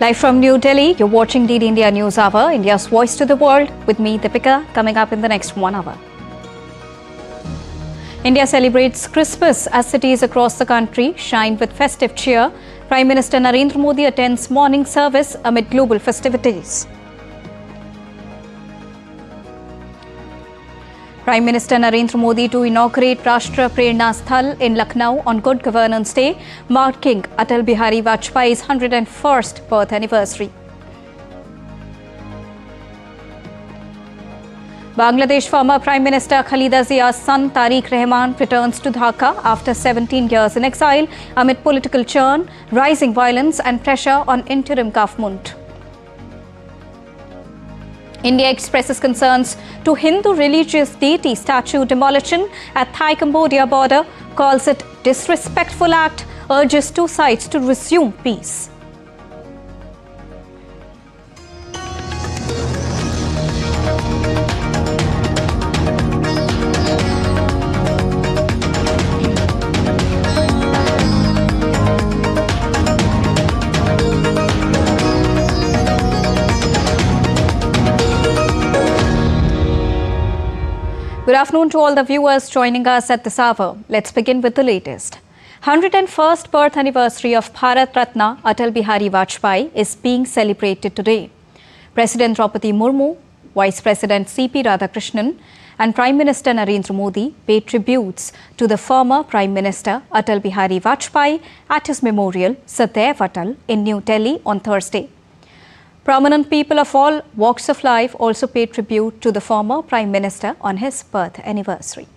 Live from New Delhi, you're watching DD India News Hour, India's voice to the world, with me, Deepika, coming up in the next 1 hour. India celebrates Christmas as cities across the country shine with festive cheer. Prime Minister Narendra Modi attends morning service amid global festivities. Prime Minister Narendra Modi to inaugurate Rashtra Prerna Sthal in Lucknow on Good Governance Day, marking Atal Bihari Vajpayee's 101st birth anniversary. Bangladesh former Prime Minister Khalida Zia's son Tariq Rahman returns to Dhaka after 17 years in exile amid political churn, rising violence and pressure on interim government. India expresses concerns to Hindu religious deity statue demolition at Thai-Cambodia border, calls it disrespectful act, urges two sides to resume peace. Good afternoon to all the viewers joining us at this hour. Let's begin with the latest. 101st birth anniversary of Bharat Ratna Atal Bihari Vajpayee is being celebrated today. President Draupadi Murmu, Vice President C.P. Radhakrishnan and Prime Minister Narendra Modi paid tributes to the former Prime Minister Atal Bihari Vajpayee at his memorial Sadaiv Atal in New Delhi on Thursday. Prominent people of all walks of life also paid tribute to the former Prime Minister on his birth anniversary.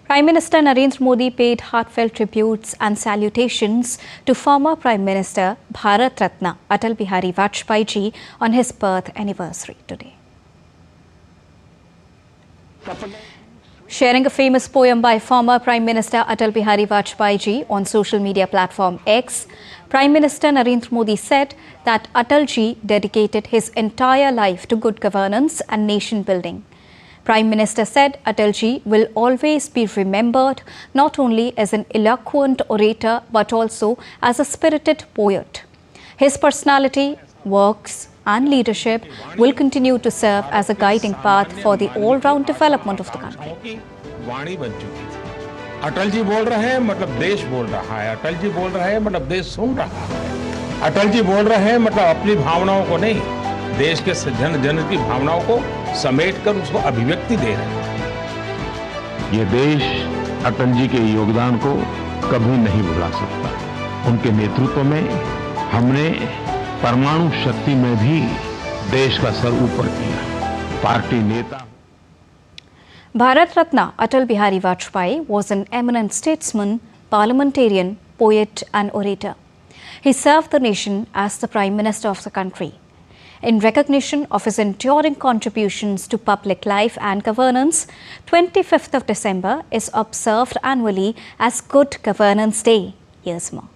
Prime Minister Narendra Modi paid heartfelt tributes and salutations to former Prime Minister Bharat Ratna Atal Bihari Vajpayee ji on his birth anniversary today. Sharing a famous poem by former Prime Minister Atal Bihari Vajpayee ji on social media platform X, Prime Minister Narendra Modi said that Atal ji dedicated his entire life to good governance and nation building. Prime Minister said Atal ji will always be remembered not only as an eloquent orator but also as a spirited poet. His personality, works and leadership will continue to serve as a guiding path for the all-round development of the country. वाणी बन चुकी थी। अटल जी बोल रहे हैं मतलब देश बोल रहा है, अटल जी बोल रहे हैं मतलब देश सुन रहा है, अटल जी बोल रहे हैं मतलब अपनी भावनाओं को नहीं, देश के जन जन की भावनाओं को समेट कर उसको अभिव्यक्ति दे रहे हैं। ये देश अटल जी के योगदान को कभी नहीं भुला सकता। उनके नेतृत्व में हमने परमाणु शक्ति में भी देश का सर ऊपर किया। पार्टी नेता Bharat Ratna Atal Bihari Vajpayee was an eminent statesman, parliamentarian, poet and orator. He served the nation as the Prime Minister of the country. In recognition of his enduring contributions to public life and governance, 25th of December is observed annually as Good Governance Day. Here's more.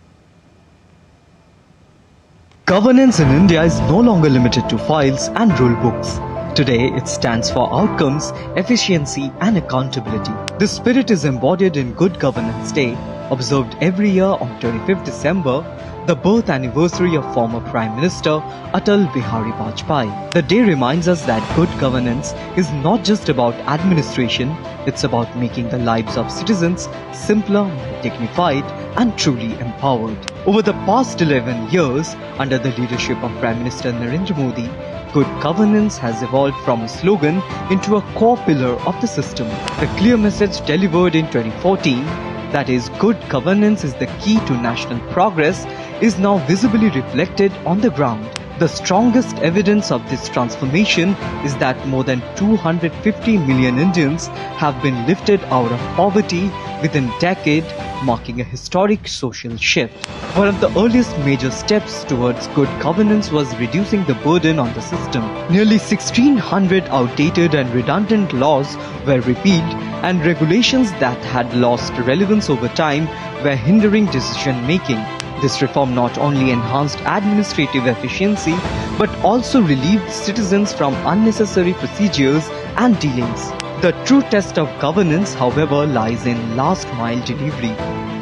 Governance in India is no longer limited to files and rule books. Today, it stands for outcomes, efficiency and accountability. This spirit is embodied in Good Governance Day, observed every year on 25th December, the birth anniversary of former Prime Minister Atal Bihari Vajpayee. The day reminds us that good governance is not just about administration, it's about making the lives of citizens simpler, more dignified and truly empowered. Over the past 11 years, under the leadership of Prime Minister Narendra Modi, good governance has evolved from a slogan into a core pillar of the system. The clear message delivered in 2014, that is, good governance is the key to national progress, is now visibly reflected on the ground. The strongest evidence of this transformation is that more than 250 million Indians have been lifted out of poverty within a decade, marking a historic social shift. One of the earliest major steps towards good governance was reducing the burden on the system. Nearly 1,600 outdated and redundant laws were repealed, and regulations that had lost relevance over time were hindering decision making. This reform not only enhanced administrative efficiency but also relieved citizens from unnecessary procedures and delays. The true test of governance, however, lies in last mile delivery.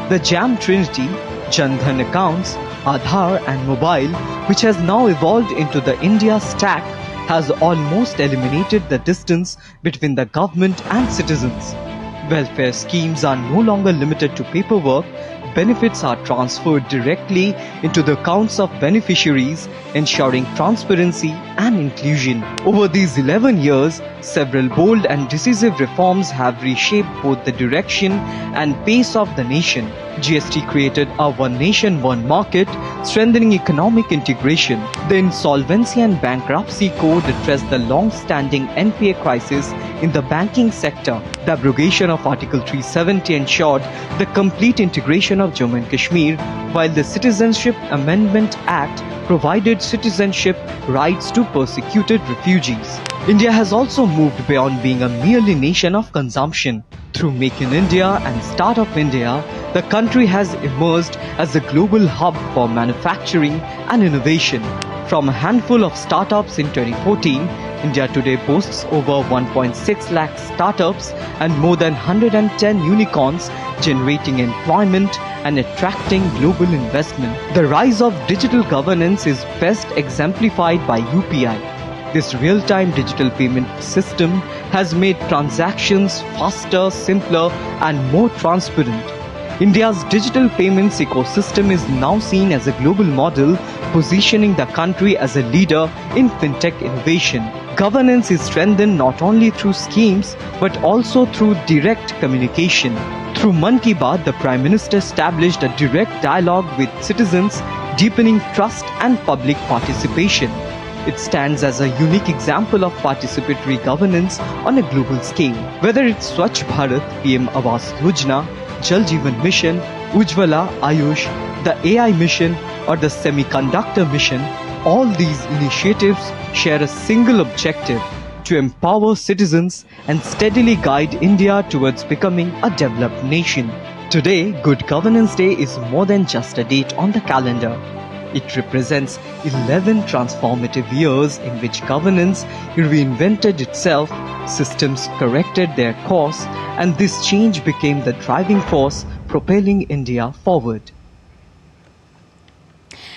The jam trinity, Jan Dhan accounts, Aadhaar and mobile, which has now evolved into the India stack, has almost eliminated the distance between the government and citizens. Welfare schemes are no longer limited to paperwork. Benefits are transferred directly into the accounts of beneficiaries, ensuring transparency and inclusion. Over these 11 years, several bold and decisive reforms have reshaped both the direction and pace of the nation. GST created a one nation, one market, strengthening economic integration. The Insolvency and Bankruptcy Code addressed the long-standing NPA crisis in the banking sector. The abrogation of Article 370 ensured the complete integration of Jammu and Kashmir, while the Citizenship Amendment Act provided citizenship rights to persecuted refugees. India has also moved beyond being a merely nation of consumption. Through Make in India and Startup India, the country has emerged as a global hub for manufacturing and innovation. From a handful of startups in 2014, India today boasts over 1.6 lakh startups and more than 110 unicorns, generating employment and attracting global investment. The rise of digital governance is best exemplified by UPI. This real-time digital payment system has made transactions faster, simpler, and more transparent. India's digital payments ecosystem is now seen as a global model, positioning the country as a leader in fintech innovation. Governance is strengthened not only through schemes but also through direct communication. Through Mann Ki Baat, the Prime Minister established a direct dialogue with citizens, deepening trust and public participation. It stands as a unique example of participatory governance on a global scale. Whether it's Swachh Bharat, PM Awas Yojana, Jal Jeevan Mission, Ujjwala, Ayush, the AI mission, or the semiconductor mission, all these initiatives share a single objective: to empower citizens and steadily guide India towards becoming a developed nation. Today, Good Governance Day is more than just a date on the calendar. It represents 11 transformative years in which governance reinvented itself, systems corrected their course, and this change became the driving force propelling India forward.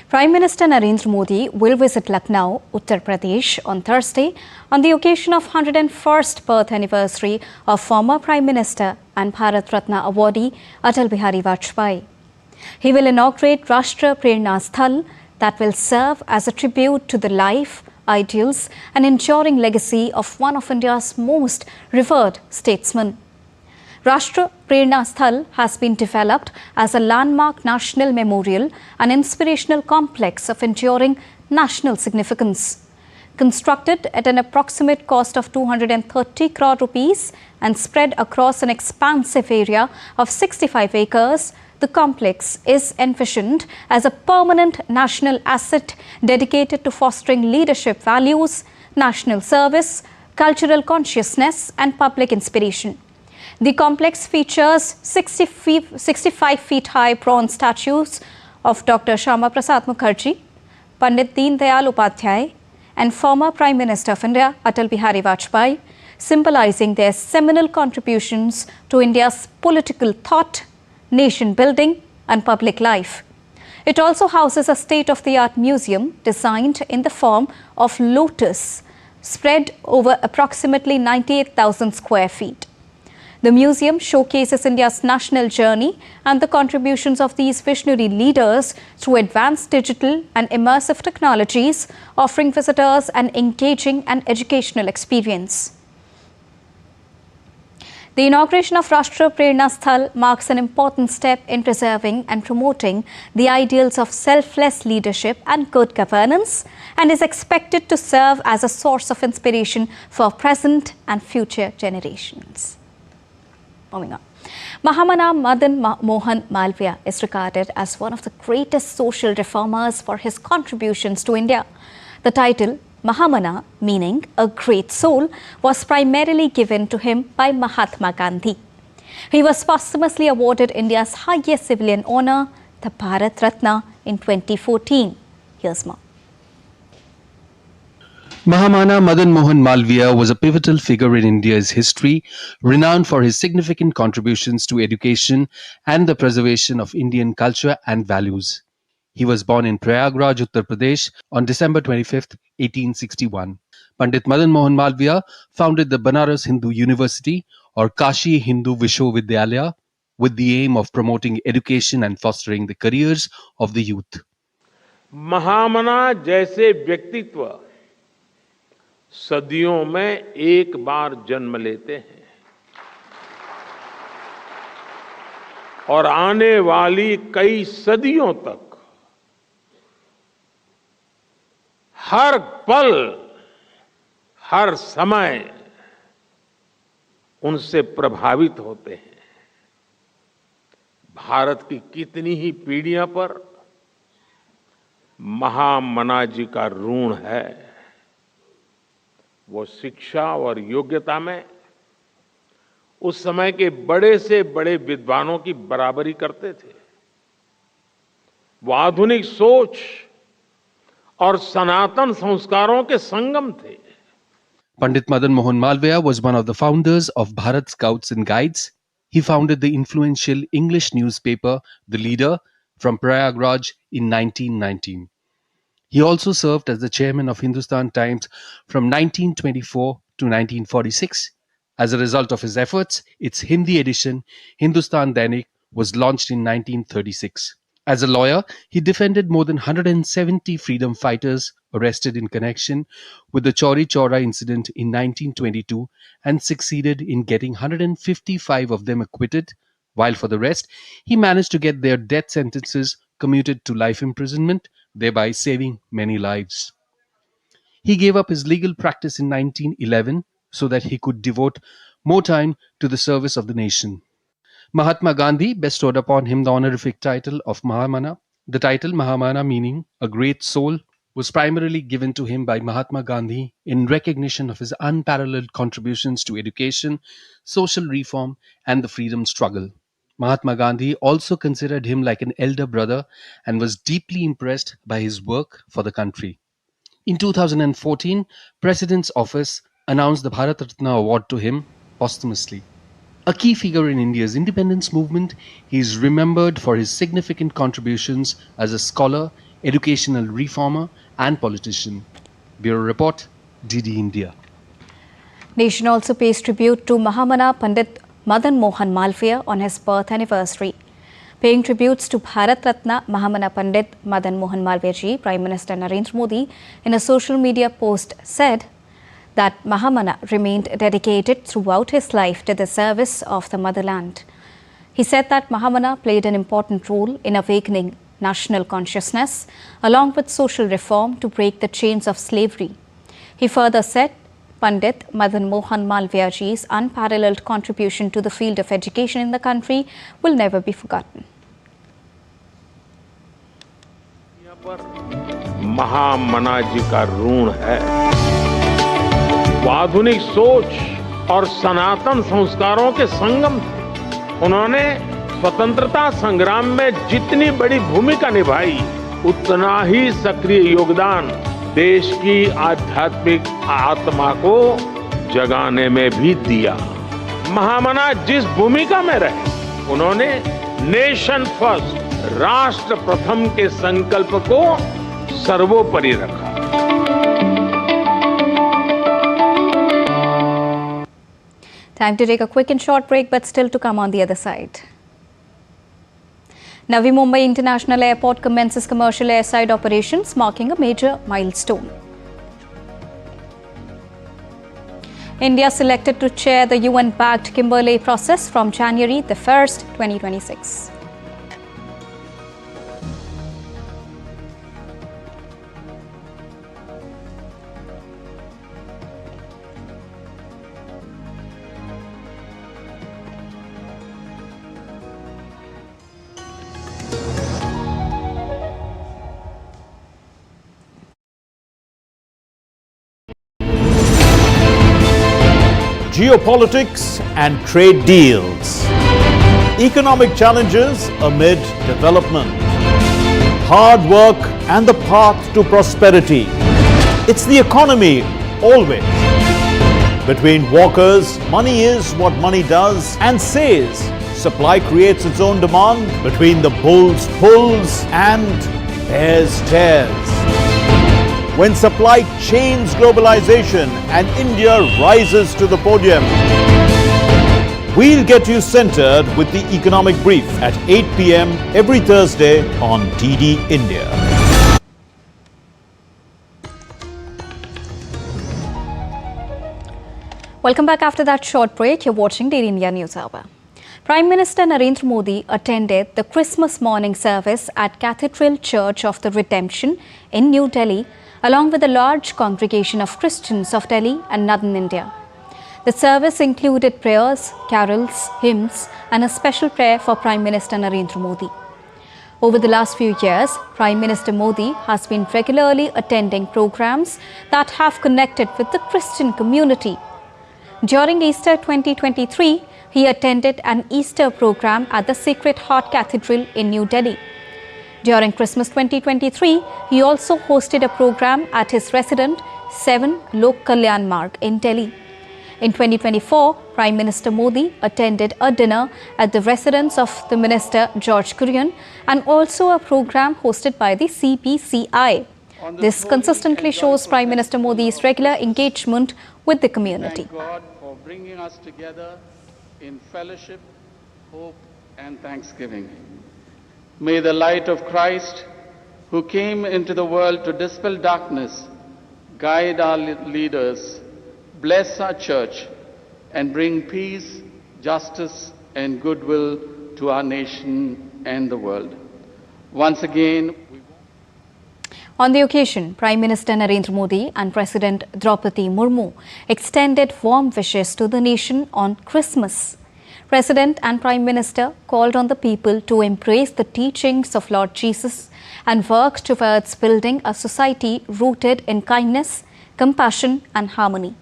Prime Minister Narendra Modi will visit Lucknow, Uttar Pradesh on Thursday on the occasion of 101st birth anniversary of former Prime Minister and Bharat Ratna awardee Atal Bihari Vajpayee. He will inaugurate Rashtra Prerna Sthal that will serve as a tribute to the life, ideals and enduring legacy of one of India's most revered statesmen. Rashtra Prerna Sthal has been developed as a landmark national memorial and inspirational complex of enduring national significance. Constructed at an approximate cost of 230 crore rupees and spread across an expansive area of 65 acres, the complex is envisioned as a permanent national asset dedicated to fostering leadership values, national service, cultural consciousness and public inspiration. The complex features 65 feet high bronze statues of Dr. Shyama Prasad Mukherjee, Pandit Deen Dayal Upadhyay and former Prime Minister of India Atal Bihari Vajpayee, symbolizing their seminal contributions to India's political thought, nation building and public life. It also houses a state-of-the-art museum designed in the form of lotus, spread over approximately 98,000 square feet. The museum showcases India's national journey and the contributions of these visionary leaders through advanced digital and immersive technologies, offering visitors an engaging and educational experience. The inauguration of Rashtra Prerna Sthal marks an important step in preserving and promoting the ideals of selfless leadership and good governance and is expected to serve as a source of inspiration for present and future generations. Moving on. Mahamana Madan Mohan Malaviya is regarded as one of the greatest social reformers for his contributions to India. The title Mahamana, meaning a great soul, was primarily given to him by Mahatma Gandhi. He was posthumously awarded India's highest civilian honour, the Bharat Ratna, in 2014. Here's more. Mahamana Madan Mohan Malviya was a pivotal figure in India's history, renowned for his significant contributions to education and the preservation of Indian culture and values. He was born in Prayagraj, Uttar Pradesh on December 25th, 1861. Pandit Madan Mohan Malviya founded the Banaras Hindu University or Kashi Hindu Vishwavidyalaya with the aim of promoting education and fostering the careers of the youth. महामना जैसे व्यक्तित्व सदियों में एक बार जन्म लेते हैं और आने वाली कई सदियों तक हर पल हर समय उनसे प्रभावित होते हैं। भारत की कितनी ही पीढ़ियों पर महामना जी का ऋण है। वो शिक्षा और योग्यता में उस समय के बड़े से बड़े विद्वानों की बराबरी करते थे। वो आधुनिक सोच और सनातन संस्कारों के संगम थे। Pandit Madan Mohan Malviya was one of the founders of Bharat Scouts and Guides. He founded the influential English newspaper The Leader from Prayagraj in 1919. He also served as the chairman of Hindustan Times from 1924 to 1946. As a result of his efforts, its Hindi edition, Hindustan Dainik, was launched in 1936. As a lawyer, he defended more than 170 freedom fighters arrested in connection with the Chauri Chaura incident in 1922 and succeeded in getting 155 of them acquitted, while for the rest, he managed to get their death sentences commuted to life imprisonment, thereby saving many lives. He gave up his legal practice in 1911 so that he could devote more time to the service of the nation. Mahatma Gandhi bestowed upon him the honorific title of Mahamana. The title Mahamana, meaning a great soul, was primarily given to him by Mahatma Gandhi in recognition of his unparalleled contributions to education, social reform, and the freedom struggle. Mahatma Gandhi also considered him like an elder brother and was deeply impressed by his work for the country. In 2014, President's Office announced the Bharat Ratna Award to him posthumously. A key figure in India's independence movement, he is remembered for his significant contributions as a scholar, educational reformer, and politician. Bureau Report, DD India. Nation also pays tribute to Mahamana Pandit Madan Mohan Malviya on his birth anniversary. Paying tributes to Bharat Ratna Mahamana Pandit Madan Mohan Malviya ji, Prime Minister Narendra Modi, in a social media post said that Mahamana remained dedicated throughout his life to the service of the motherland. He said that Mahamana played an important role in awakening national consciousness along with social reform to break the chains of slavery. He further said Pandit Madan Mohan Malviya ji's unparalleled contribution to the field of education in the country will never be forgotten. महामना जी का ऋण है। वो आधुनिक सोच और सनातन संस्कारों के संगम थे। उन्होंने स्वतंत्रता संग्राम में जितनी बड़ी भूमिका निभाई, उतना ही सक्रिय योगदान देश की आध्यात्मिक आत्मा को जगाने में भी दिया। महामना जिस भूमिका में रहे, उन्होंने नेशन फर्स्ट, राष्ट्र प्रथम के संकल्प को सर्वोपरि रखा। Time to take a quick and short break, but still to come on the other side. Navi Mumbai International Airport commences commercial airside operations, marking a major milestone. India selected to chair the UN-backed Kimberley process from January the 1st, 2026. Geopolitics and trade deals. Economic challenges amid development. Hard work and the path to prosperity. It's the economy, always. Between walkers, money is what money does and says. Supply creates its own demand. Between the bulls pulls and bears tears. When supply chains globalization and India rises to the podium, we'll get you centered with the economic brief at 8 p.m. every Thursday on DD India. Welcome back after that short break. You're watching the India Newshour. Prime Minister Narendra Modi attended the Christmas morning service at Cathedral Church of the Redemption in New Delhi, along with a large congregation of Christians of Delhi and Northern India. The service included prayers, carols, hymns, and a special prayer for Prime Minister Narendra Modi. Over the last few years, Prime Minister Modi has been regularly attending programs that have connected with the Christian community. During Easter 2023, he attended an Easter program at the Sacred Heart Cathedral in New Delhi. During Christmas 2023, he also hosted a program at his residence 7 Lok Kalyan Marg in Delhi. In 2024, Prime Minister Modi attended a dinner at the residence of the Minister George Kurian and also a program hosted by the CPCI. This consistently shows Prime Minister Modi's regular engagement with the community. Thank God for bringing us together in fellowship, hope, and thanksgiving. May the light of Christ, who came into the world to dispel darkness, guide our leaders, bless our church, and bring peace, justice, and goodwill to our nation and the world. Once again, on the occasion, Prime Minister Narendra Modi and President Draupadi Murmu extended warm wishes to the nation on Christmas. President and Prime Minister called on the people to embrace the teachings of Lord Jesus and work towards building a society rooted in kindness, compassion and harmony.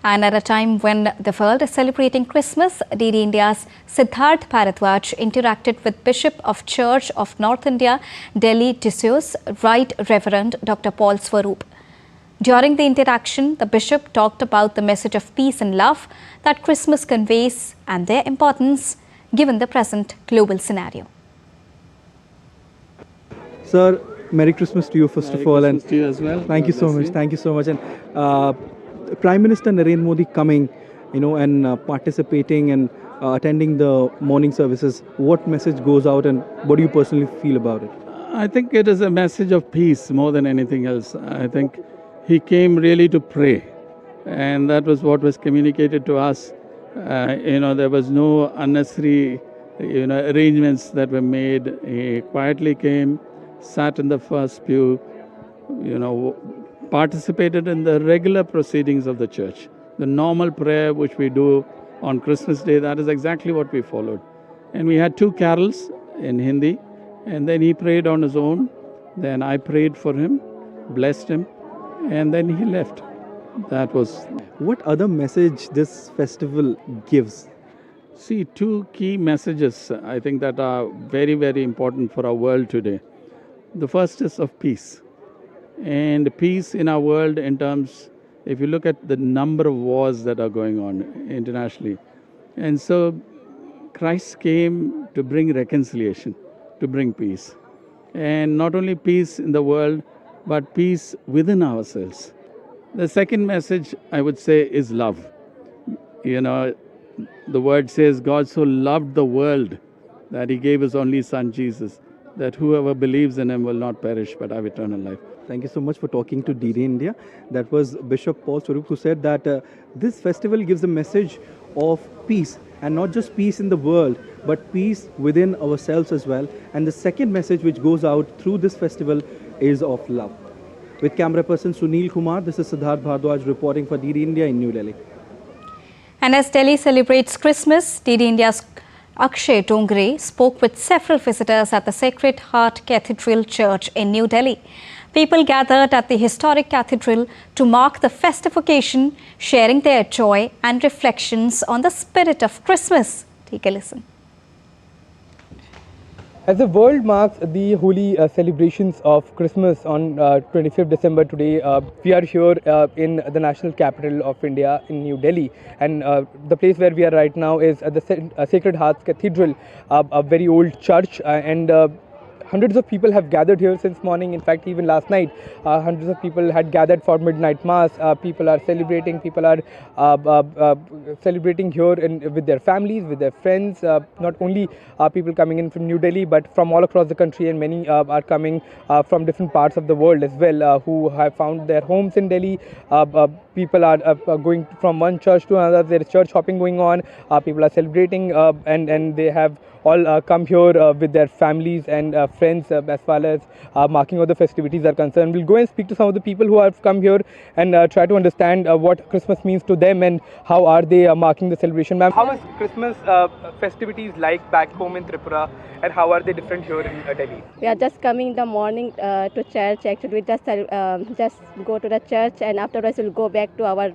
And at a time when the world is celebrating Christmas, DD India's Siddharth Bharadwaj interacted with Bishop of Church of North India, Delhi Diocese, Right Reverend Dr. Paul Swaroop. During the interaction, the Bishop talked about the message of peace and love that Christmas conveys and their importance given the present global scenario. Sir, Merry Christmas to you first of all. Christmas to you as well. Thank you so much. Thank you so much. And Prime Minister Narendra Modi coming, and participating and attending the morning services. What message goes out and what do you personally feel about it? I think it is a message of peace more than anything else. I think he came really to pray, and that was what was communicated to us. There was no unnecessary, arrangements that were made. He quietly came, sat in the first pew, participated in the regular proceedings of the church. The normal prayer which we do on Christmas Day, that is exactly what we followed. And we had 2 carols in Hindi, and then he prayed on his own. Then I prayed for him, blessed him, and then he left. That was... What other message this festival gives? See, 2 key messages I think that are very, very important for our world today. The first is of peace. And peace in our world in terms, if you look at the number of wars that are going on internationally. And so Christ came to bring reconciliation, to bring peace. And not only peace in the world, but peace within ourselves. The second message, I would say, is love. The word says, God so loved the world that he gave his only son, Jesus, that whoever believes in him will not perish but have eternal life. Thank you so much for talking to DD India. That was Bishop Paul Swaroop who said that this festival gives a message of peace, and not just peace in the world, but peace within ourselves as well. And the second message which goes out through this festival is of love. With camera person Sunil Kumar, this is Siddharth Bharadwaj reporting for DD India in New Delhi. And as Delhi celebrates Christmas, DD India's Akshay Dongre spoke with several visitors at the Sacred Heart Cathedral Church in New Delhi. People gathered at the historic cathedral to mark the festive occasion, sharing their joy and reflections on the spirit of Christmas. Take a listen. As the world marks the holy celebrations of Christmas on 25th December today, we are here in the national capital of India in New Delhi, and the place where we are right now is at the Sacred Hearts Cathedral, a very old church, and hundreds of people have gathered here since morning. In fact, even last night, hundreds of people had gathered for midnight mass. People are celebrating. People are celebrating here with their families, with their friends. Not only people coming in from New Delhi, but from all across the country, and many are coming from different parts of the world as well, who have found their homes in Delhi. People are going from one church to another. There is church hopping going on. People are celebrating, and they have all come here with their families and friends as far as marking of the festivities are concerned. We'll go and speak to some of the people who have come here and try to understand what Christmas means to them and how are they marking the celebration. Ma'am, how is Christmas festivities like back home in Tripura, and how are they different here in Delhi? We are just coming in the morning to church. Actually, we just go to the church, and afterwards we'll go back to our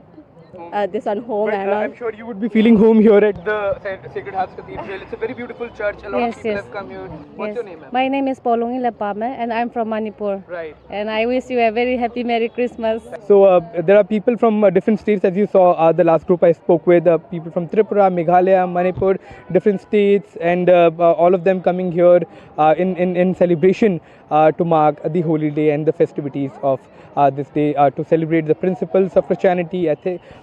this on home. But, and all. I'm sure you would be feeling home here at the Sacred Hearts Cathedral. It's a very beautiful church. A lot of people have come here. What's your name, ma'am? My name is Polungi Lapame, and I'm from Manipur. Right. And I wish you a very happy Merry Christmas. So there are people from different states, as you saw the last group I spoke with, people from Tripura, Meghalaya, Manipur, different states, and all of them coming here in celebration to mark the holy day and the festivities of this day, to celebrate the principles of Christianity,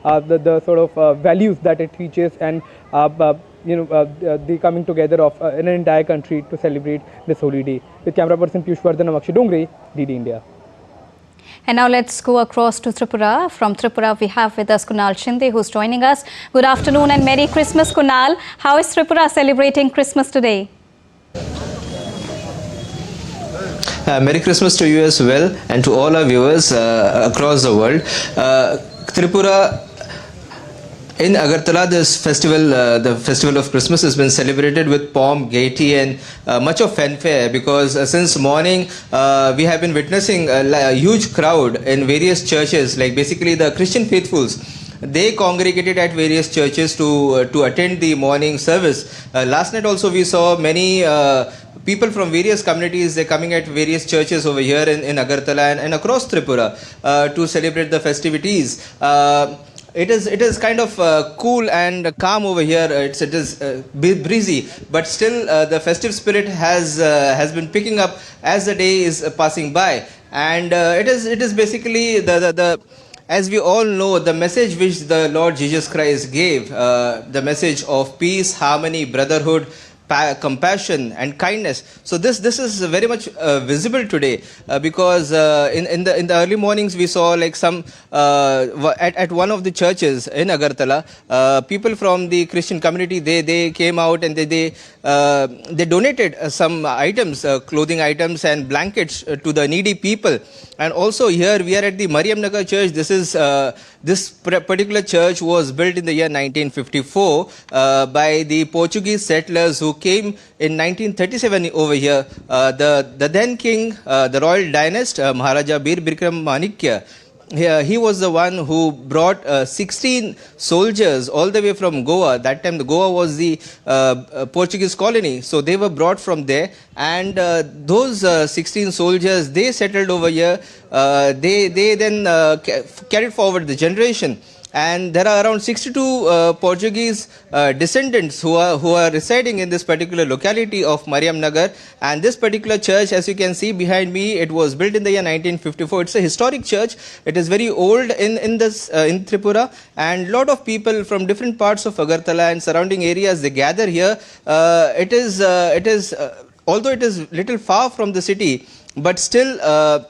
the sort of values that it teaches, and the coming together of an entire country to celebrate this holy day. With camera person Piyush Vardhan, Amakshi Dongre, DD India. And now let's go across to Tripura. From Tripura, we have with us Kunal Shinde, who's joining us. Good afternoon and Merry Christmas, Kunal. How is Tripura celebrating Christmas today? Merry Christmas to you as well, and to all our viewers across the world. Tripura, in Agartala, this festival, the festival of Christmas, has been celebrated with pomp, gaiety, and much of fanfare, because since morning we have been witnessing a huge crowd in various churches, like basically the Christian faithfuls. They congregated at various churches to attend the morning service. Last night also we saw many people from various communities. They're coming at various churches over here in Agartala and across Tripura to celebrate the festivities. It is kind of cool and calm over here. It is breezy, but still the festive spirit has been picking up as the day is passing by, and it is basically the as we all know, the message which the Lord Jesus Christ gave, the message of peace, harmony, brotherhood, compassion and kindness. So this is very much visible today, because in the early mornings we saw like some at one of the churches in Agartala, people from the Christian community, they came out and they donated some items, clothing items and blankets to the needy people. And also here we are at the Mariam Nagar church. This particular church was built in the year 1954 by the Portuguese settlers who came in 1937 over here. The then king, the royal dynasty, Maharaja Bir Bikram Manikya, he was the one who brought 16 soldiers all the way from Goa. That time the Goa was the Portuguese colony. So they were brought from there, and those 16 soldiers, they settled over here. They then carried forward the generation. And there are around 62 Portuguese descendants who are residing in this particular locality of Mariam Nagar. And this particular church, as you can see behind me, it was built in the year 1954. It's a historic church. It is very old in Tripura, and lot of people from different parts of Agartala and surrounding areas, they gather here. It is although it is little far from the city, but still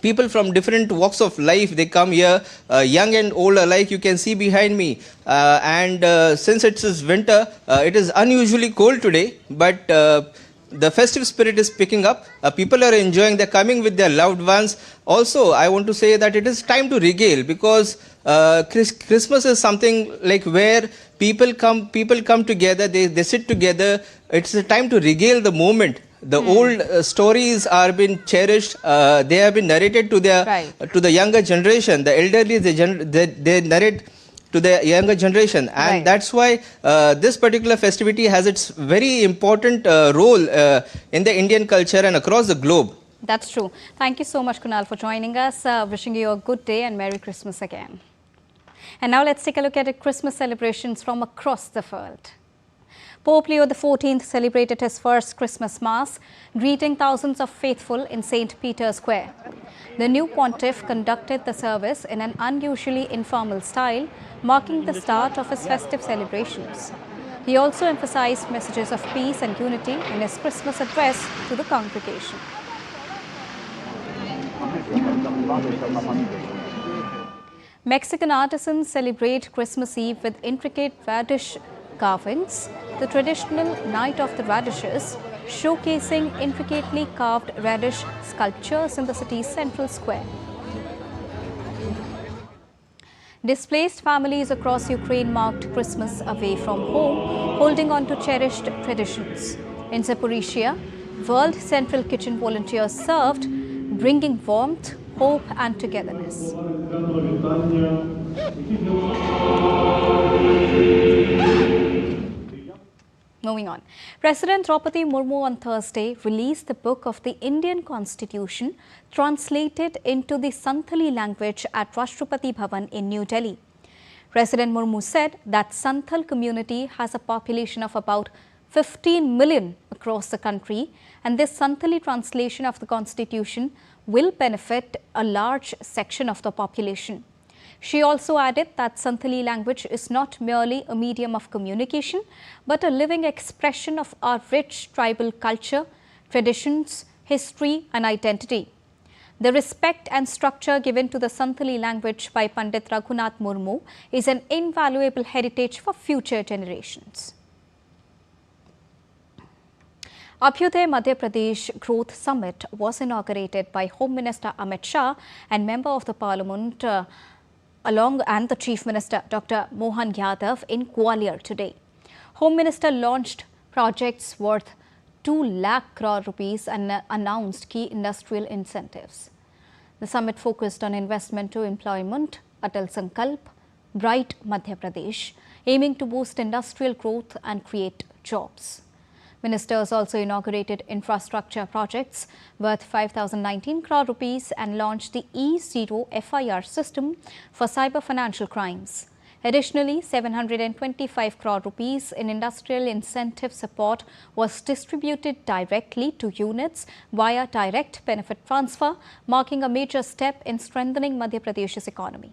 people from different walks of life, they come here, young and old alike. You can see behind me. And since it is winter, it is unusually cold today, but the festive spirit is picking up. People are enjoying. They're coming with their loved ones. Also, I want to say that it is time to regale, because Christmas is something like where people come together. They sit together. It's a time to regale the moment. The old stories are being cherished. They have been narrated to the younger generation. The elderly, they narrate to the younger generation, and that's why this particular festivity has its very important role in the Indian culture and across the globe. That's true. Thank you so much, Kunal, for joining us. Wishing you a good day and Merry Christmas again. And now let's take a look at the Christmas celebrations from across the world. Pope Leo XIV celebrated his first Christmas Mass, greeting thousands of faithful in St. Peter's Square. The new pontiff conducted the service in an unusually informal style, marking the start of his festive celebrations. He also emphasized messages of peace and unity in his Christmas address to the congregation. Mexican artisans celebrate Christmas Eve with intricate radish carvings, the traditional Night of the Radishes, showcasing intricately carved radish sculptures in the city's central square. Displaced families across Ukraine marked Christmas away from home, holding on to cherished traditions. In Zaporizhia, World Central Kitchen volunteers served, bringing warmth, hope and togetherness. Moving on. President Draupadi Murmu on Thursday released the book of the Indian Constitution translated into the Santhali language at Rashtrapati Bhavan in New Delhi. President Murmu said that Santhal community has a population of about 15 million across the country, and this Santhali translation of the Constitution will benefit a large section of the population. She also added that Santhali language is not merely a medium of communication, but a living expression of our rich tribal culture, traditions, history and identity. The respect and structure given to the Santhali language by Pandit Raghunath Murmu is an invaluable heritage for future generations. Abhyuday Madhya Pradesh Growth Summit was inaugurated by Home Minister Amit Shah and Member of the Parliament and the Chief Minister Dr. Mohan in Gwalior today. Home Minister launched projects worth 2 lakh crore rupees and announced key industrial incentives. The summit focused on investment to employment, Atal Sankalp, Bright Madhya Pradesh, aiming to boost industrial growth and create jobs. Ministers also inaugurated infrastructure projects worth 5,019 crore rupees and launched the E0 FIR system for cyber financial crimes. Additionally, 725 crore rupees in industrial incentive support was distributed directly to units via direct benefit transfer, marking a major step in strengthening Madhya Pradesh's economy.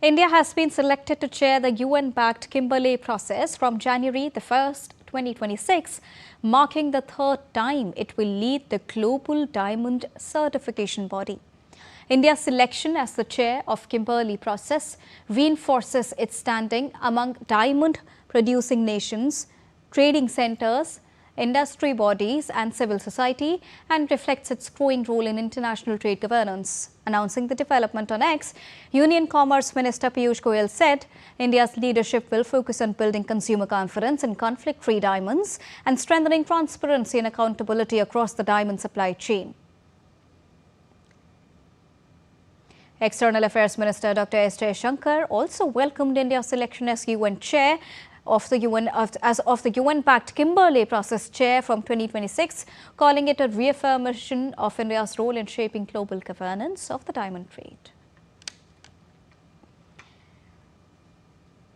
India has been selected to chair the UN-backed Kimberley process from January the 1st, 2026, marking the third time it will lead the global diamond certification body. India's selection as the chair of Kimberley process reinforces its standing among diamond-producing nations, trading centers, industry bodies and civil society, and reflects its growing role in international trade governance. Announcing the development on X, Union Commerce Minister Piyush Goyal said India's leadership will focus on building consumer confidence in conflict-free diamonds and strengthening transparency and accountability across the diamond supply chain. External Affairs Minister Dr. S. Jaishankar also welcomed India's selection as UN chair of the UN-backed Kimberley process chair from 2026, calling it a reaffirmation of India's role in shaping global governance of the diamond trade.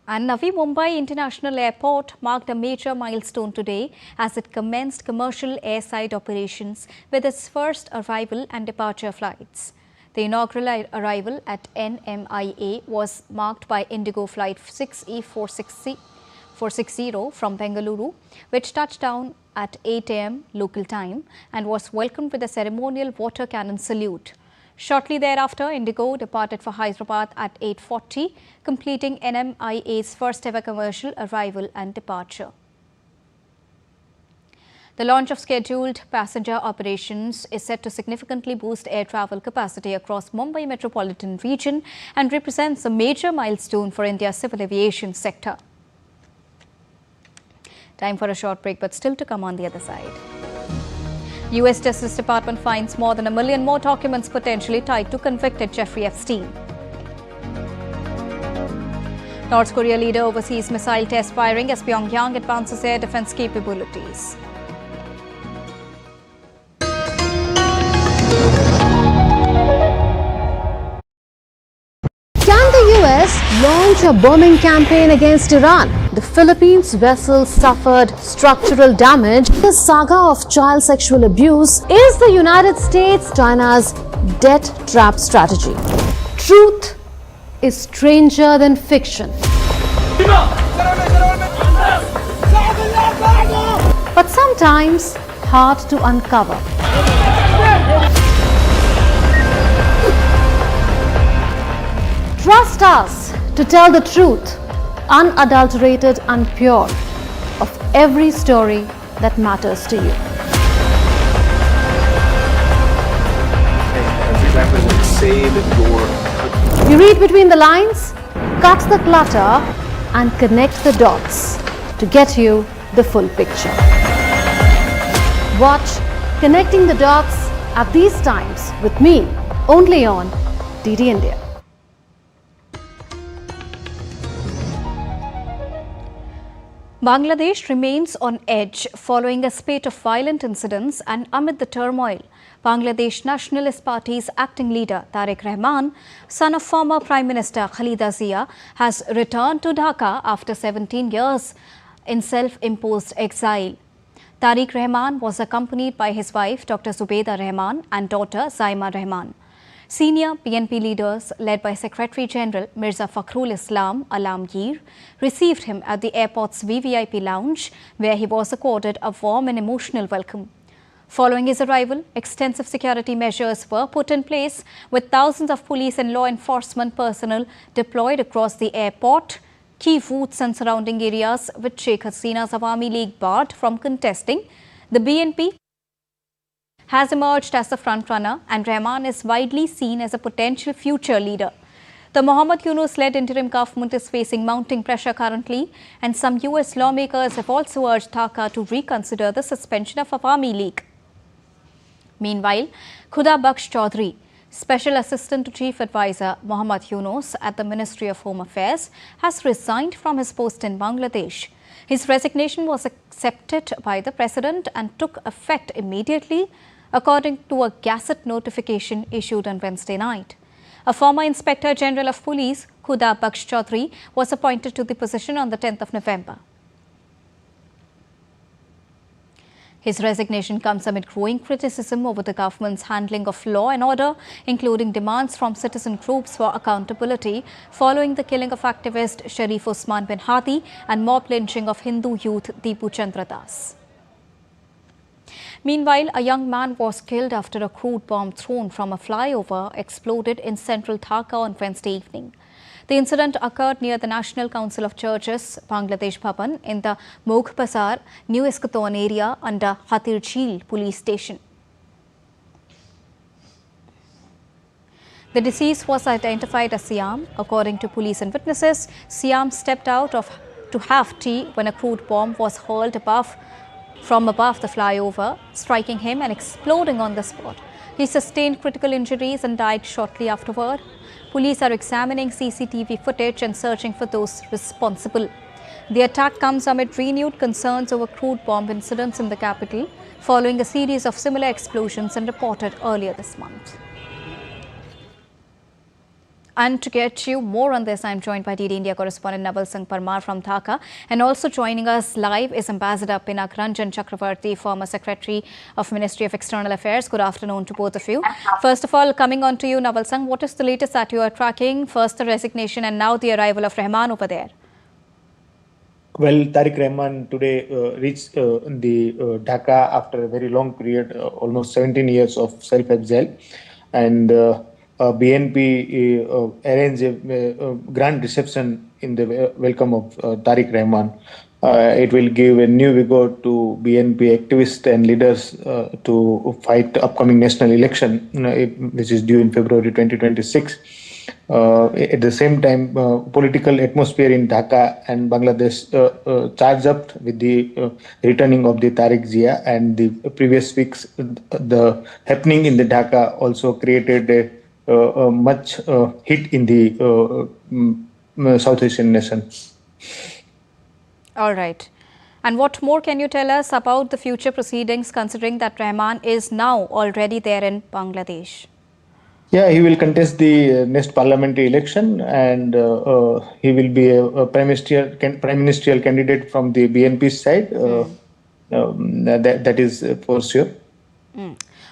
And Navi Mumbai International Airport marked a major milestone today as it commenced commercial airside operations with its first arrival and departure flights. The inaugural arrival at NMIA was marked by Indigo Flight 6E460 from Bengaluru, which touched down at 8 a.m. local time and was welcomed with a ceremonial water cannon salute. Shortly thereafter, Indigo departed for Hyderabad at 8:40, completing NMIA's first ever commercial arrival and departure. The launch of scheduled passenger operations is set to significantly boost air travel capacity across Mumbai metropolitan region and represents a major milestone for India's civil aviation sector. Time for a short break, but still to come on the other side. US Justice Department finds more than 1 million more documents potentially tied to convicted Jeffrey Epstein. North Korea leader oversees missile test firing as Pyongyang advances air defense capabilities. Can the US launch a bombing campaign against Iran? The Philippines vessel suffered structural damage. The saga of child sexual abuse is the United States China's debt trap strategy. Truth is stranger than fiction. But sometimes hard to uncover. Trust us to tell the truth, unadulterated and pure, of every story that matters to you. You read between the lines, cut the clutter, and connect the dots to get you the full picture. Watch Connecting the Dots at these times with me, only on DD India. Bangladesh remains on edge following a spate of violent incidents and amid the turmoil. Bangladesh Nationalist Party's acting leader Tariq Rahman, son of former Prime Minister Khalida Zia, has returned to Dhaka after 17 years in self-imposed exile. Tariq Rahman was accompanied by his wife Dr. Zubeda Rahman and daughter Zaima Rahman. Senior BNP leaders, led by Secretary General Mirza Fakhrul Islam Alamgir, received him at the airport's VVIP lounge, where he was accorded a warm and emotional welcome. Following his arrival, extensive security measures were put in place, with thousands of police and law enforcement personnel deployed across the airport, key routes and surrounding areas, with Sheikh Hasina's Awami League barred from contesting. The BNP has emerged as the frontrunner, and Rahman is widely seen as a potential future leader. The Mohammad Yunus-led interim government is facing mounting pressure currently, and some US lawmakers have also urged Dhaka to reconsider the suspension of Awami League. Meanwhile, Khuda Bakhsh Chaudhry, Special Assistant to Chief Advisor Mohammad Yunus at the Ministry of Home Affairs, has resigned from his post in Bangladesh. His resignation was accepted by the President and took effect immediately, according to a Gazette notification issued on Wednesday night. A former Inspector General of Police, Khuda Bakhsh Chaudhry, was appointed to the position on the 10th of November. His resignation comes amid growing criticism over the government's handling of law and order, including demands from citizen groups for accountability following the killing of activist Sharif Usman bin Hadi and mob lynching of Hindu youth Deepu Chandra Das. Meanwhile, a young man was killed after a crude bomb thrown from a flyover exploded in central Dhaka on Wednesday evening. The incident occurred near the National Council of Churches, Bangladesh Bhavan, in the Mogh Bazar, New Iskaton area under Hatir Jheel police station. The deceased was identified as Siam. According to police and witnesses, Siam stepped out to have tea when a crude bomb was hurled from above the flyover, striking him and exploding on the spot. He sustained critical injuries and died shortly afterward. Police are examining CCTV footage and searching for those responsible. The attack comes amid renewed concerns over crude bomb incidents in the capital, following a series of similar explosions and reported earlier this month. And to get you more on this, I am joined by DD India correspondent Naval Singh Parmar from Dhaka. And also joining us live is Ambassador Pinak Ranjan Chakravarti, former Secretary of Ministry of External Affairs. Good afternoon to both of you. First of all, coming on to you, Naval Singh, what is the latest that you are tracking? First, the resignation and now the arrival of Rahman over there. Well, Tariq Rahman today reached the Dhaka after a very long period, almost 17 years of self-exile. And BNP arranged a grand reception in the welcome of Tariq Rahman. It will give a new vigor to BNP activists and leaders to fight the upcoming national election, which is due in February 2026. At the same time, political atmosphere in Dhaka and Bangladesh charged up with the returning of the Tariq Zia, and the previous weeks, the happening in the Dhaka also created a much hit in the South Asian nation. All right. And what more can you tell us about the future proceedings, considering that Rahman is now already there in Bangladesh? Yeah, he will contest the next parliamentary election, and he will be a prime ministerial candidate from the BNP side. That is for sure.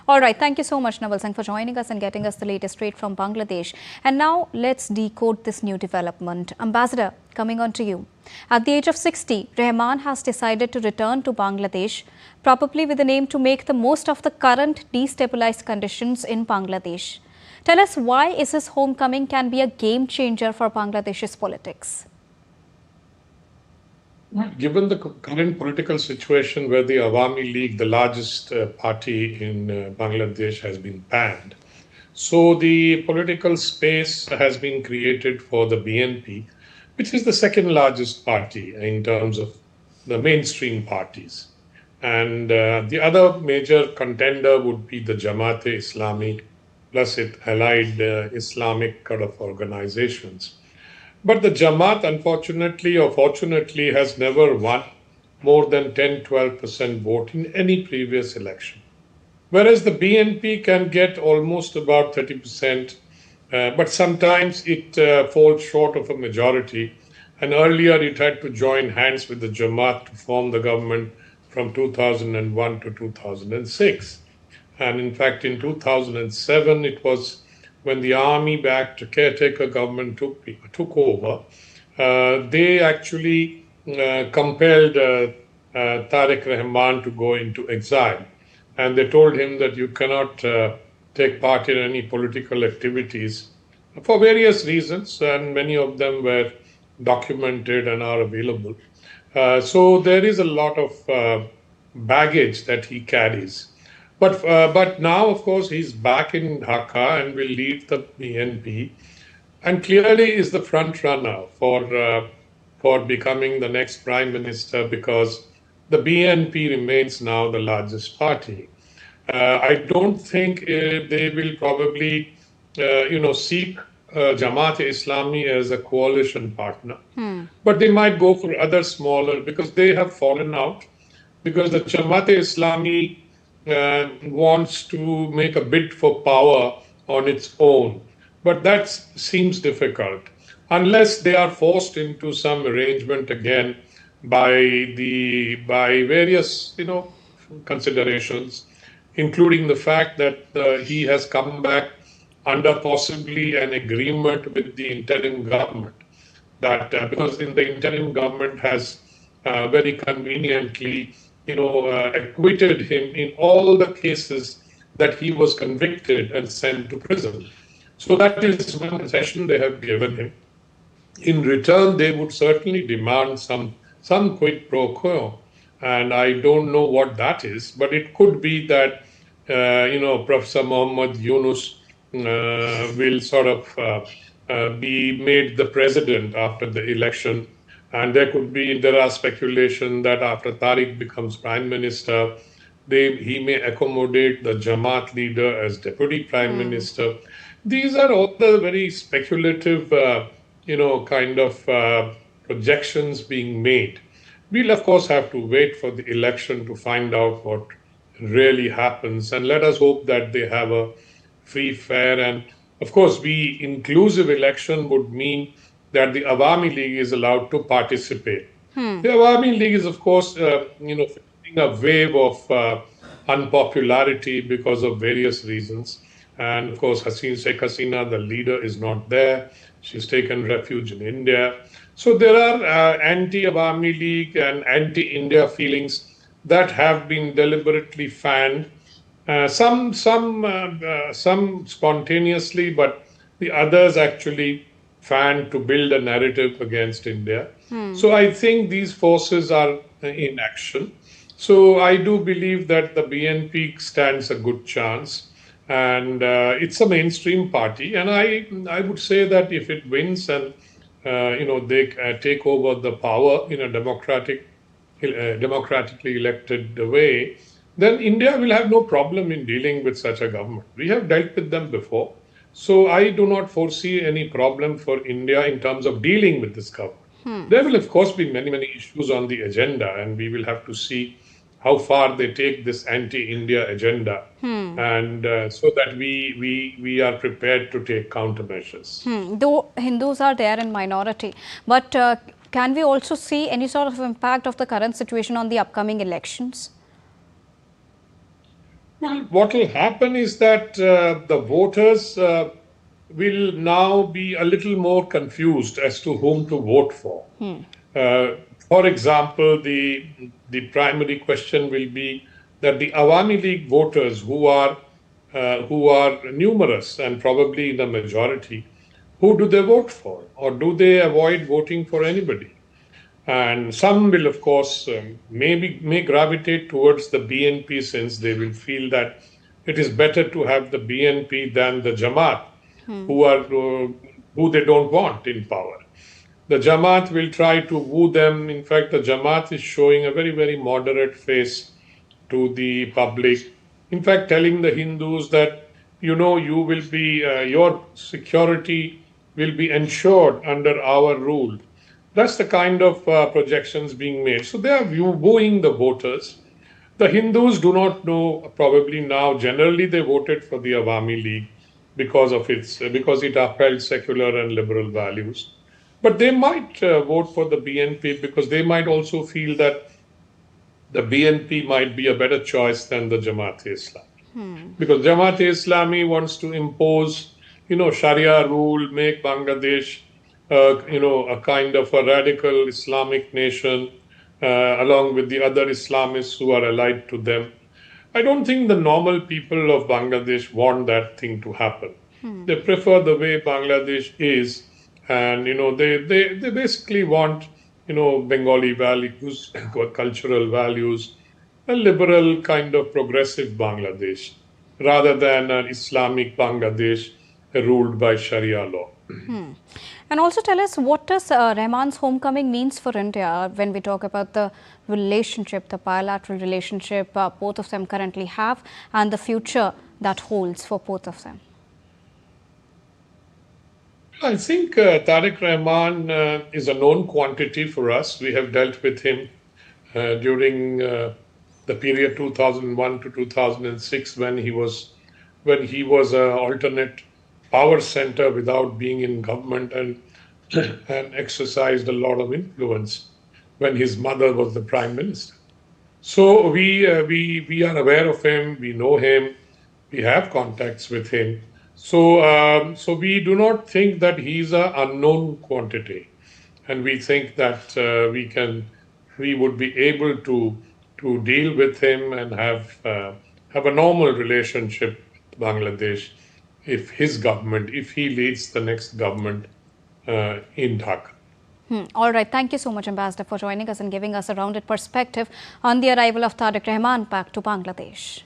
All right. Thank you so much, Naval Singh, for joining us and getting us the latest straight from Bangladesh. And now let's decode this new development. Ambassador, coming on to you. At the age of 60, Rahman has decided to return to Bangladesh, probably with an aim to make the most of the current destabilized conditions in Bangladesh. Tell us why is his homecoming can be a game changer for Bangladesh's politics? Given the current political situation where the Awami League, the largest party in Bangladesh, has been banned, so the political space has been created for the BNP, which is the second largest party in terms of the mainstream parties. And the other major contender would be the Jamaat-e-Islami, plus its allied Islamic kind of organizations. But the Jamaat, unfortunately or fortunately, has never won more than 10-12% vote in any previous election. Whereas the BNP can get almost about 30%, but sometimes it falls short of a majority. And earlier it had to join hands with the Jamaat to form the government from 2001 to 2006. And in fact, in 2007, it was when the army-backed caretaker government took over. They actually compelled Tariq Rahman to go into exile. And they told him that you cannot take part in any political activities for various reasons, and many of them were documented and are available. So there is a lot of baggage that he carries. But now, of course, he's back in Dhaka and will lead the BNP, and clearly is the front runner for becoming the next prime minister, because the BNP remains now the largest party. I don't think they will probably, seek Jamaat-e-Islami as a coalition partner, but they might go for other smaller, because they have fallen out, because the Jamaat-e-Islami wants to make a bid for power on its own. But that seems difficult unless they are forced into some arrangement again by various considerations, including the fact that he has come back under possibly an agreement with the interim government, that because in the interim government has very conveniently acquitted him in all the cases that he was convicted and sent to prison. So that is one concession they have given him. In return, they would certainly demand some quid pro quo, and I don't know what that is, but it could be that Professor Muhammad Yunus will sort of be made the president after the election. And there are speculation that after Tariq becomes prime minister, he may accommodate the Jamaat leader as deputy prime minister. These are all the very speculative, kind of projections being made. We'll of course have to wait for the election to find out what really happens, and let us hope that they have a free, fair, and of course the inclusive election would mean that the Awami League is allowed to participate. The Awami League is, of course, facing a wave of unpopularity because of various reasons. And of course, Sheikh Hasina, the leader, is not there. She's taken refuge in India. So there are anti-Awami League and anti-India feelings that have been deliberately fanned. Some spontaneously, but the others actually fanned to build a narrative against India. So I think these forces are in action. So I do believe that the BNP stands a good chance. and it's a mainstream party. And I would say that if it wins and they take over the power in a democratically elected way, then India will have no problem in dealing with such a government. We have dealt with them before. So I do not foresee any problem for India in terms of dealing with this government. There will, of course, be many, many issues on the agenda, and we will have to see how far they take this anti-India agenda, and so that we are prepared to take countermeasures. Though Hindus are there in minority, but can we also see any sort of impact of the current situation on the upcoming elections? Well, what will happen is that the voters will now be a little more confused as to whom to vote for. For example, the primary question will be that the Awami League voters, who are numerous and probably in the majority, who do they vote for, or do they avoid voting for anybody? And some will, of course, may gravitate towards the BNP, since they will feel that it is better to have the BNP than the Jamaat, who they don't want in power. The Jamaat will try to woo them. In fact, the Jamaat is showing a very, very moderate face to the public. In fact, telling the Hindus that, you will be, your security will be ensured under our rule. That's the kind of projections being made. So they are wooing the voters. The Hindus do not know probably now. Generally, they voted for the Awami League because it upheld secular and liberal values. But they might vote for the BNP because they might also feel that the BNP might be a better choice than the Jamaat-e-Islami. Because Jamaat-e-Islami wants to impose, Sharia rule, make Bangladesh, a kind of a radical Islamic nation, along with the other Islamists who are allied to them. I don't think the normal people of Bangladesh want that thing to happen. They prefer the way Bangladesh is. And, they basically want, Bengali values, cultural values, a liberal kind of progressive Bangladesh, rather than an Islamic Bangladesh ruled by Sharia law. And also tell us, what does Rahman's homecoming means for India when we talk about the relationship, the bilateral relationship both of them currently have, and the future that holds for both of them? I think Tariq Rahman is a known quantity for us. We have dealt with him during the period 2001 to 2006 when he was an alternate power center without being in government, and exercised a lot of influence when his mother was the prime minister. So we are aware of him. We know him. We have contacts with him. So we do not think that he's an unknown quantity, and we think that we would be able to deal with him and have a normal relationship with Bangladesh if he leads the next government in Dhaka. All right. Thank you so much, Ambassador, for joining us and giving us a rounded perspective on the arrival of Tariq Rahman back to Bangladesh.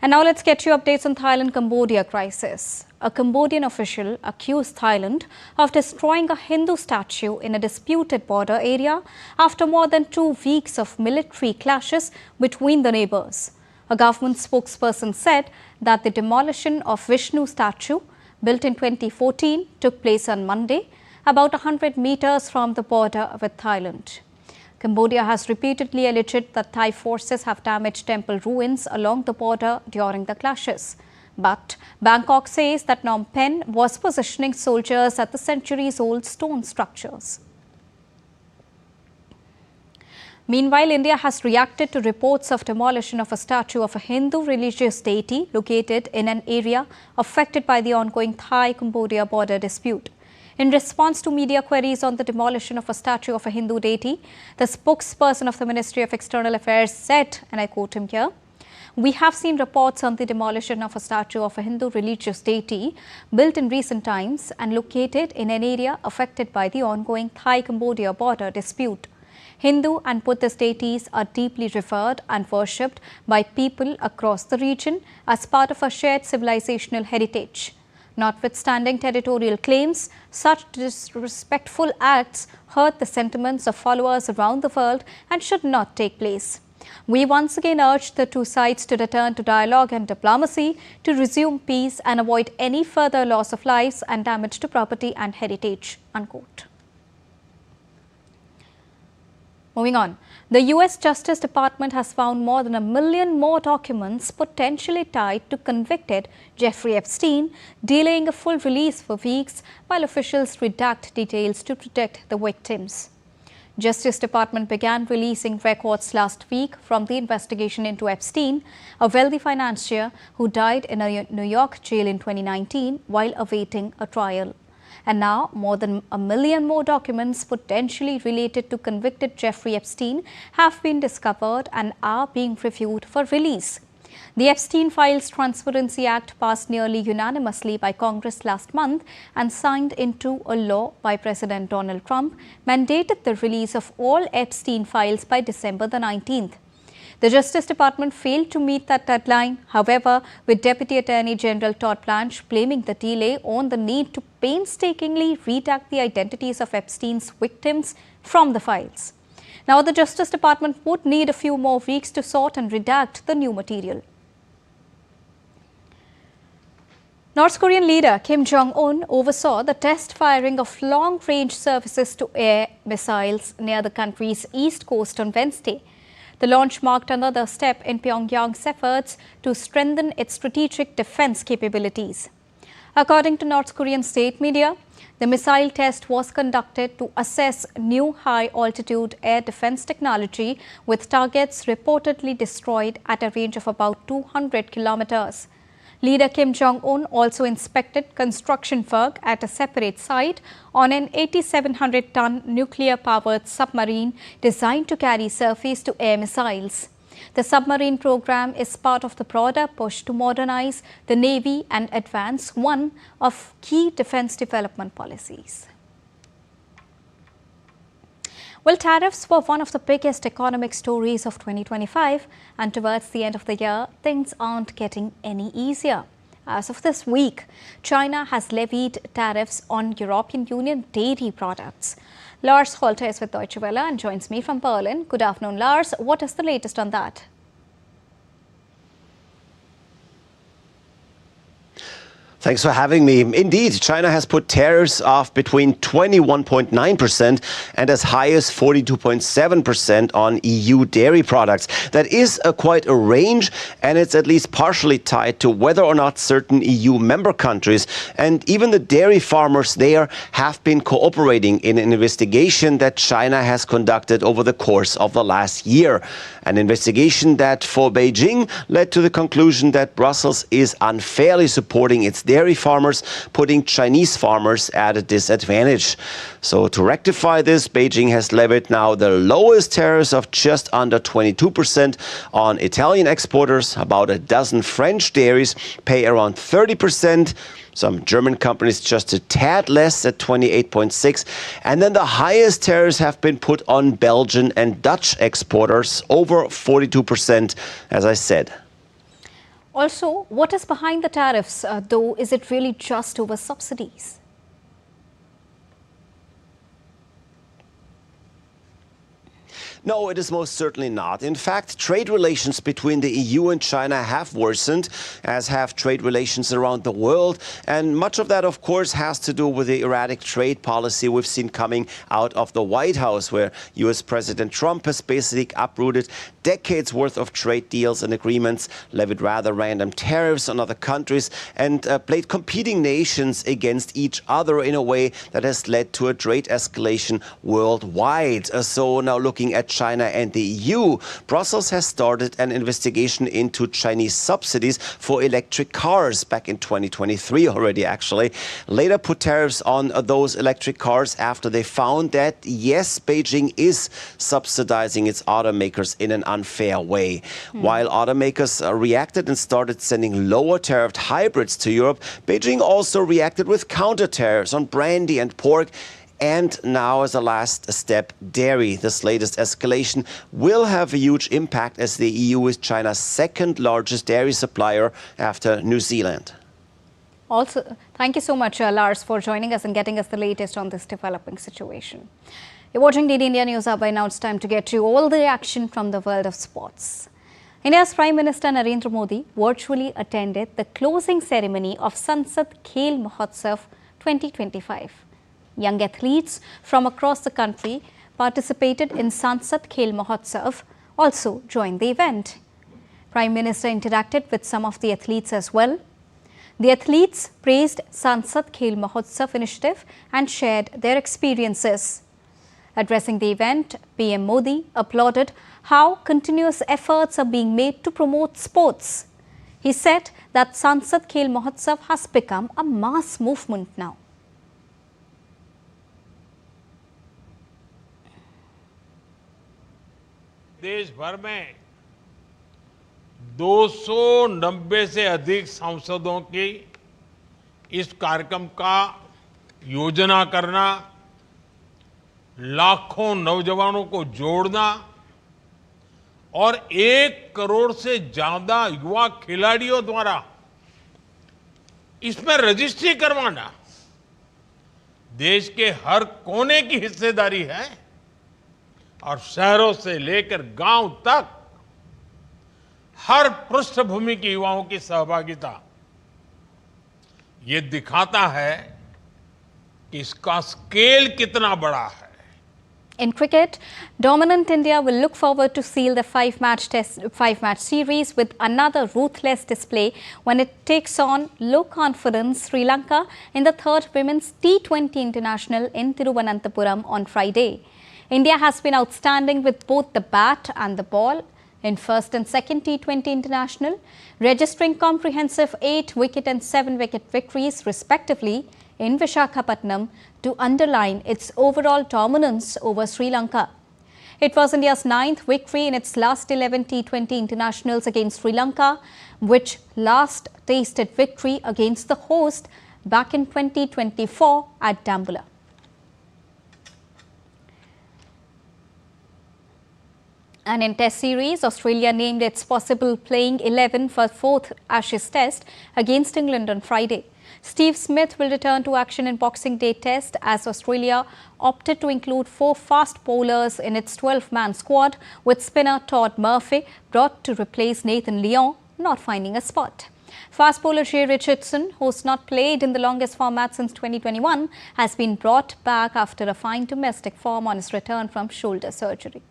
And now let's get you updates on Thailand-Cambodia crisis. A Cambodian official accused Thailand of destroying a Hindu statue in a disputed border area after more than 2 weeks of military clashes between the neighbors. A government spokesperson said that the demolition of Vishnu statue, built in 2014, took place on Monday, about 100 meters from the border with Thailand. Cambodia has repeatedly alleged that Thai forces have damaged temple ruins along the border during the clashes. But Bangkok says that Phnom Penh was positioning soldiers at the centuries-old stone structures. Meanwhile, India has reacted to reports of demolition of a statue of a Hindu religious deity located in an area affected by the ongoing Thai-Cambodia border dispute. In response to media queries on the demolition of a statue of a Hindu deity, the spokesperson of the Ministry of External Affairs said, and I quote him here, "We have seen reports on the demolition of a statue of a Hindu religious deity built in recent times and located in an area affected by the ongoing Thai-Cambodia border dispute. Hindu and Buddhist deities are deeply revered and worshipped by people across the region as part of a shared civilizational heritage. Notwithstanding territorial claims, such disrespectful acts hurt the sentiments of followers around the world and should not take place. We once again urge the two sides to return to dialogue and diplomacy to resume peace and avoid any further loss of lives and damage to property and heritage." Unquote. Moving on, the US Justice Department has found more than 1 million more documents potentially tied to convicted Jeffrey Epstein, delaying a full release for weeks while officials redact details to protect the victims. Justice Department began releasing records last week from the investigation into Epstein, a wealthy financier who died in a New York jail in 2019 while awaiting a trial. And now, more than 1 million more documents potentially related to convicted Jeffrey Epstein have been discovered and are being reviewed for release. The Epstein Files Transparency Act, passed nearly unanimously by Congress last month and signed into a law by President Donald Trump, mandated the release of all Epstein files by December the 19th. The Justice Department failed to meet that deadline, however, with Deputy Attorney General Todd Blanche blaming the delay on the need to painstakingly redact the identities of Epstein's victims from the files. Now, the Justice Department would need a few more weeks to sort and redact the new material. North Korean leader Kim Jong-un oversaw the test firing of long-range surface-to-air missiles near the country's east coast on Wednesday. The launch marked another step in Pyongyang's efforts to strengthen its strategic defense capabilities. According to North Korean state media, the missile test was conducted to assess new high-altitude air defense technology, with targets reportedly destroyed at a range of about 200 kilometers. Leader Kim Jong-un also inspected construction work at a separate site on an 8,700-ton nuclear-powered submarine designed to carry surface-to-air missiles. The submarine program is part of the broader push to modernize the Navy and advance one of key defense development policies. Well, tariffs were one of the biggest economic stories of 2025, and towards the end of the year, things aren't getting any easier. As of this week, China has levied tariffs on European Union dairy products. Lars Holte is with Deutsche Welle and joins me from Berlin. Good afternoon, Lars. What is the latest on that? Thanks for having me. Indeed, China has put tariffs of between 21.9% and as high as 42.7% on EU dairy products. That is quite a range, and it's at least partially tied to whether or not certain EU member countries and even the dairy farmers there have been cooperating in an investigation that China has conducted over the course of the last year. An investigation that for Beijing led to the conclusion that Brussels is unfairly supporting its dairy farmers, putting Chinese farmers at a disadvantage. So to rectify this, Beijing has levied now the lowest tariffs of just under 22% on Italian exporters. About a dozen French dairies pay around 30%. Some German companies just a tad less at 28.6%. And then the highest tariffs have been put on Belgian and Dutch exporters, over 42%, as I said. Also, what is behind the tariffs, though? Is it really just over subsidies? No, it is most certainly not. In fact, trade relations between the EU and China have worsened, as have trade relations around the world. And much of that, of course, has to do with the erratic trade policy we've seen coming out of the White House, where US President Trump has basically uprooted decades worth of trade deals and agreements, levied rather random tariffs on other countries, and played competing nations against each other in a way that has led to a trade escalation worldwide. So now looking at China and the EU, Brussels has started an investigation into Chinese subsidies for electric cars back in 2023 already, actually. Later put tariffs on those electric cars after they found that, yes, Beijing is subsidizing its automakers in an unfair way. While automakers reacted and started sending lower tariffed hybrids to Europe, Beijing also reacted with counter tariffs on brandy and pork, and now as a last step, dairy. This latest escalation will have a huge impact as the EU is China's second largest dairy supplier after New Zealand. Also, thank you so much, Lars, for joining us and getting us the latest on this developing situation. You're watching DD India Newshour. By now it's time to get you all the action from the world of sports. India's Prime Minister Narendra Modi virtually attended the closing ceremony of Sansad Khel Mahotsav 2025. Young athletes from across the country participated in Sansad Khel Mahotsav, also joined the event. Prime Minister interacted with some of the athletes as well. The athletes praised Sansad Khel Mahotsav initiative and shared their experiences. Addressing the event, PM Modi applauded how continuous efforts are being made to promote sports. He said that Sansad Khel Mahotsav has become a mass movement now. देश भर में 290 से अधिक सांसदों की इस कार्यक्रम का योजना करना, लाखों नौजवानों को जोड़ना और 1 करोड़ से ज्यादा युवा खिलाड़ियों द्वारा इसमें रजिस्ट्री करवाना देश के हर कोने की हिस्सेदारी है और शहरों से लेकर गांव तक हर पृष्ठभूमि के युवाओं की सहभागिता ये दिखाता है कि इसका स्केल कितना बड़ा है. In cricket, dominant India will look forward to seal the five-match series with another ruthless display when it takes on low-confidence Sri Lanka in the 3rd Women's T20 International in Thiruvananthapuram on Friday. India has been outstanding with both the bat and the ball in 1st and 2nd T20 International, registering comprehensive 8-wicket and 7-wicket victories respectively in Visakhapatnam to underline its overall dominance over Sri Lanka. It was India's 9th victory in its last 11 T20 internationals against Sri Lanka, which last tasted victory against the host back in 2024 at Dambulla. And in Test series, Australia named its possible playing 11 for 4th Ashes Test against England on Friday. Steve Smith will return to action in Boxing Day Test as Australia opted to include 4 fast bowlers in its 12-man squad, with spinner Todd Murphy brought to replace Nathan Lyon not finding a spot. Fast bowler Jay Richardson, who's not played in the longest format since 2021, has been brought back after a fine domestic form on his return from shoulder surgery.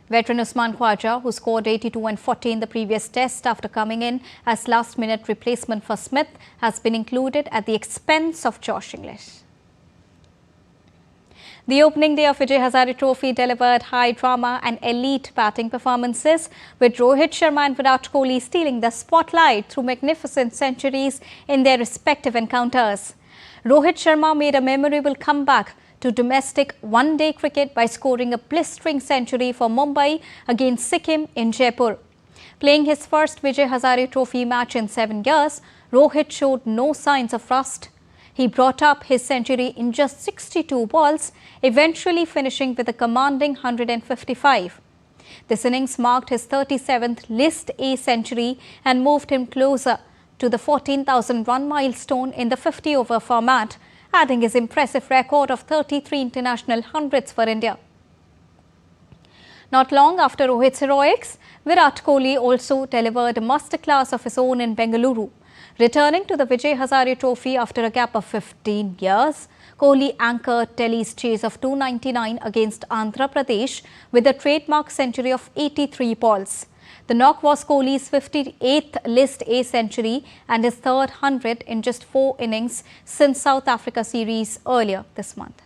Veteran Usman Khwaja, who scored 82 and 40 in the previous test after coming in as last-minute replacement for Smith, has been included at the expense of Josh English. The opening day of Vijay Hazare Trophy delivered high drama and elite batting performances, with Rohit Sharma and Virat Kohli stealing the spotlight through magnificent centuries in their respective encounters. Rohit Sharma made a memorable comeback to domestic one-day cricket by scoring a blistering century for Mumbai against Sikkim in Jaipur. Playing his first Vijay Hazare Trophy match in 7 years, Rohit showed no signs of rust. He brought up his century in just 62 balls, eventually finishing with a commanding 155. This innings marked his 37th List A century and moved him closer to the 14,000 run milestone in the 50-over format, adding his impressive record of 33 international hundreds for India. Not long after Rohit's heroics, Virat Kohli also delivered a masterclass of his own in Bengaluru. Returning to the Vijay Hazare Trophy after a gap of 15 years, Kohli anchored Delhi's chase of 299 against Andhra Pradesh with a trademark century of 83 balls. The knock was Kohli's 58th List A century and his 3rd 100 in just 4 innings since South Africa series earlier this month.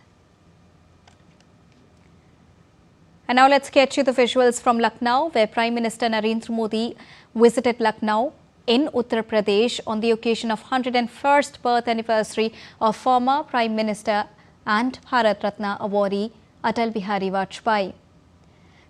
And now let's get you the visuals from Lucknow, where Prime Minister Narendra Modi visited Lucknow in Uttar Pradesh on the occasion of 101st birth anniversary of former Prime Minister and Bharat Ratna awardee Atal Bihari Vajpayee.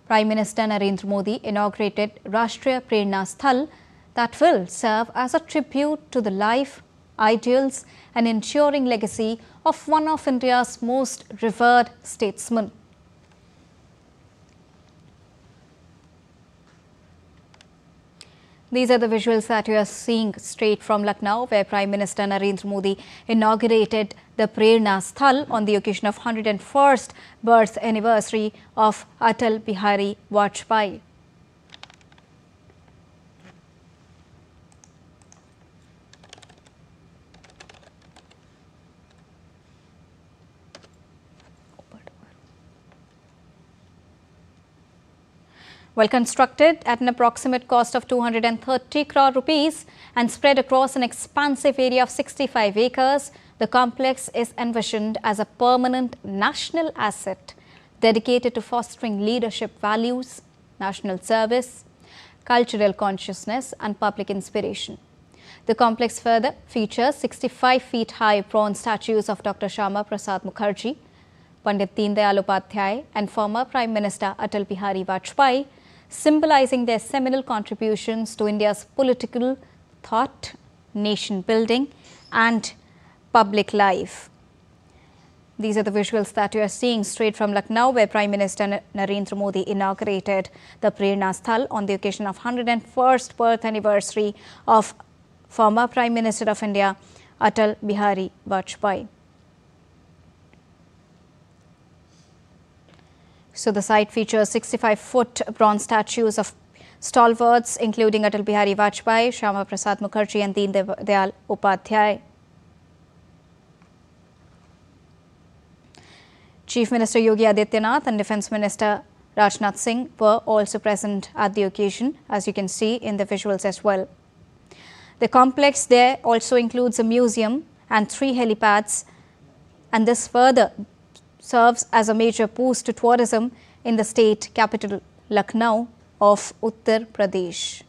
Prime Minister Narendra Modi inaugurated Rashtra Prerna Sthal that will serve as a tribute to the life, ideals and enduring legacy of one of India's most revered statesmen. These are the visuals that you are seeing straight from Lucknow, where Prime Minister Narendra Modi inaugurated the Prerna Sthal on the occasion of 101st birth anniversary of Atal Bihari Vajpayee. Well constructed at an approximate cost of 230 crore rupees and spread across an expansive area of 65 acres, the complex is envisioned as a permanent national asset dedicated to fostering leadership values, national service, cultural consciousness and public inspiration. The complex further features 65 feet high bronze statues of Dr. Shyama Prasad Mukherjee, Pandit Deen Dayal Upadhyay and former Prime Minister Atal Bihari Vajpayee, symbolizing their seminal contributions to India's political thought, nation building and public life. These are the visuals that you are seeing straight from Lucknow, where Prime Minister Narendra Modi inaugurated the Prerna Sthal on the occasion of 101st birth anniversary of former Prime Minister of India, Atal Bihari Vajpayee. So the site features 65-foot bronze statues of stalwarts including Atal Bihari Vajpayee, Shyama Prasad Mukherjee and Deen Dayal Upadhyay. Chief Minister Yogi Adityanath and Defence Minister Rajnath Singh were also present at the occasion, as you can see in the visuals as well. The complex there also includes a museum and 3 helipads, and this further serves as a major boost to tourism in the state capital Lucknow of Uttar Pradesh.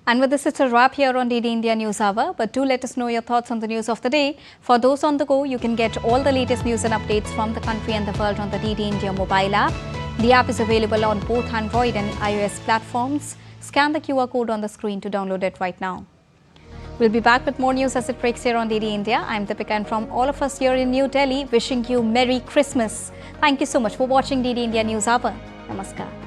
And with this, it's a wrap here on DD India News Hour. But do let us know your thoughts on the news of the day. For those on the go, you can get all the latest news and updates from the country and the world on the DD India mobile app. The app is available on both Android and iOS platforms. Scan the QR code on the screen to download it right now. We'll be back with more news as it breaks here on DD India. I'm Deepika, and from all of us here in New Delhi, wishing you Merry Christmas. Thank you so much for watching DD India News Hour. Namaskar.